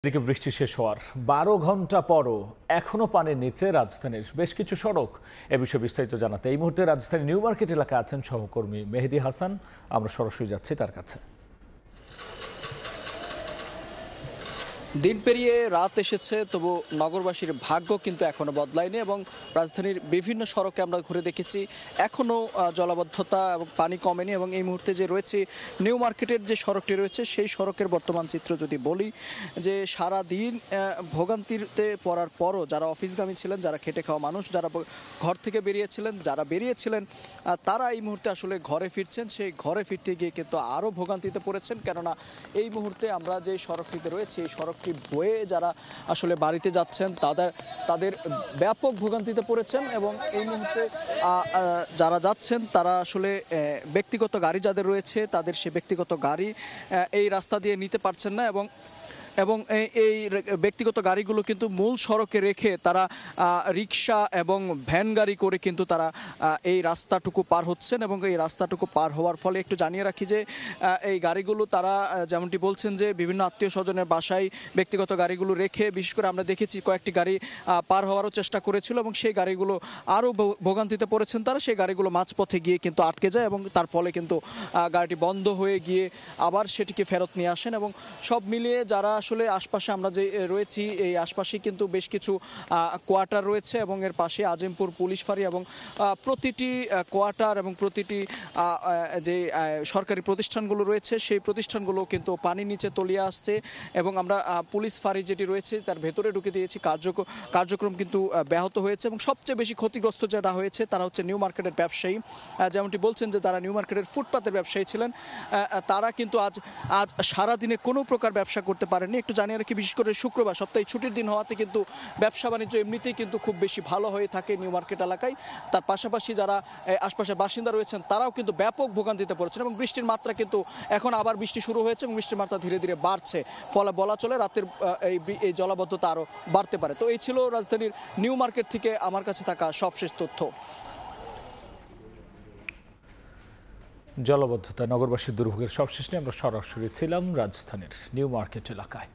এদিকে বৃষ্টি শেষ হওয়ার ১২ ঘন্টা পরও এখনো পানির নিচে রাজধানীর বেশ কিছু সড়ক। এ বিষয়ে বিস্তারিত জানাতে এই মুহূর্তে রাজধানী নিউ মার্কেট এলাকায় আছেন সহকর্মী মেহেদী হাসান। আমরা সরাসরি যাচ্ছি তার কাছে। দিন পেরিয়ে রাত এসেছে, তবু নগরবাসীর ভাগ্য কিন্তু এখনো বদলায়নি এবং রাজধানীর বিভিন্ন সড়কে আমরা ঘুরে দেখেছি এখনো জলাবদ্ধতা এবং পানি কমেনি। এবং এই মুহূর্তে যে রয়েছে নিউ মার্কেটের যে সড়কটি রয়েছে সেই সড়কের বর্তমান চিত্র যদি বলি, যে সারা দিন ভোগান্তিতে পড়ার পরও যারা অফিসগামী ছিলেন, যারা খেটে খাওয়া মানুষ, যারা ঘর থেকে বেরিয়েছিলেন তারা এই মুহূর্তে আসলে ঘরে ফিরছেন। সেই ঘরে ফিরতে গিয়ে কিন্তু আরও ভোগান্তিতে পড়েছেন, কেননা এই মুহূর্তে আমরা যে সড়কটিতে রয়েছে এই সড়কটি বয়ে যারা আসলে বাড়িতে যাচ্ছেন তাদের ব্যাপক ভোগান্তিতে পড়েছেন। এবং এই মুহূর্তে যারা যাচ্ছেন তারা আসলে ব্যক্তিগত গাড়ি যাদের রয়েছে তাদের সে ব্যক্তিগত গাড়ি এই রাস্তা দিয়ে নিতে পারছেন না এবং এই ব্যক্তিগত গাড়িগুলো কিন্তু মূল সড়কে রেখে তারা রিক্সা এবং ভ্যান গাড়ি করে কিন্তু তারা এই রাস্তাটুকু পার হচ্ছেন। এবং এই রাস্তাটুকু পার হওয়ার ফলে একটু জানিয়ে রাখি যে এই গাড়িগুলো তারা যেমনটি বলছেন যে বিভিন্ন আত্মীয় স্বজনের বাসায় ব্যক্তিগত গাড়িগুলো রেখে, বিশেষ করে আমরা দেখেছি কয়েকটি গাড়ি পার হওয়ারও চেষ্টা করেছিল এবং সেই গাড়িগুলো আরও ভোগান্তিতে পড়েছেন তারা। সেই গাড়িগুলো মাঝপথে গিয়ে কিন্তু আটকে যায় এবং তার ফলে কিন্তু গাড়িটি বন্ধ হয়ে গিয়ে আবার সেটিকে ফেরত নিয়ে আসেন। এবং সব মিলিয়ে যারা আসলে আশপাশে আমরা যে রয়েছি এই আশপাশে কিন্তু বেশ কিছু কোয়ার্টার রয়েছে এবং এর পাশে আজিমপুর পুলিশ ফাঁড়ি এবং প্রতিটি কোয়ার্টার এবং প্রতিটি যে সরকারি প্রতিষ্ঠানগুলো রয়েছে সেই প্রতিষ্ঠানগুলো কিন্তু পানির নিচে তলিয়ে আসছে। এবং আমরা পুলিশ ফাঁড়ি যেটি রয়েছে তার ভেতরে ঢুকে দিয়েছি, কার্যক্রম কিন্তু ব্যাহত হয়েছে। এবং সবচেয়ে বেশি ক্ষতিগ্রস্ত যারা হয়েছে তারা হচ্ছে নিউ মার্কেটের ব্যবসায়ী। যেমনটি বলছেন যে তারা নিউ মার্কেটের ফুটপাতের ব্যবসায়ী ছিলেন, তারা কিন্তু আজ সারাদিনে কোনো প্রকার ব্যবসা করতে পারেননি। একটু জানিয়ে রাখি, বিশেষ করে শুক্রবার সপ্তাহে ছুটির দিন হওয়াতে কিন্তু ব্যবসা বাণিজ্য এমনিতেই কিন্তু খুব বেশি ভালো হয়ে থাকে নিউ মার্কেট এলাকায়। তার পাশাপাশি যারা আশপাশের বাসিন্দা রয়েছেন তারাও কিন্তু ব্যাপক ভোগান্তিতে পড়েছেন এবং বৃষ্টির মাত্রা কিন্তু এখন আবার বৃষ্টি শুরু হয়েছে এবং বৃষ্টির মাত্রা ধীরে ধীরে বাড়ছে। ফলে বলা চলে রাতের এই জলাবদ্ধতা আরও বাড়তে পারে। তো এই ছিল রাজধানীর নিউ মার্কেট থেকে আমার কাছে থাকা সবশেষ তথ্য। জলাবদ্ধতা নগরবাসীর দুর্ভোগের সবশেষ নিয়ে আমরা সরাসরি ছিলাম রাজধানীর নিউ মার্কেট এলাকায়।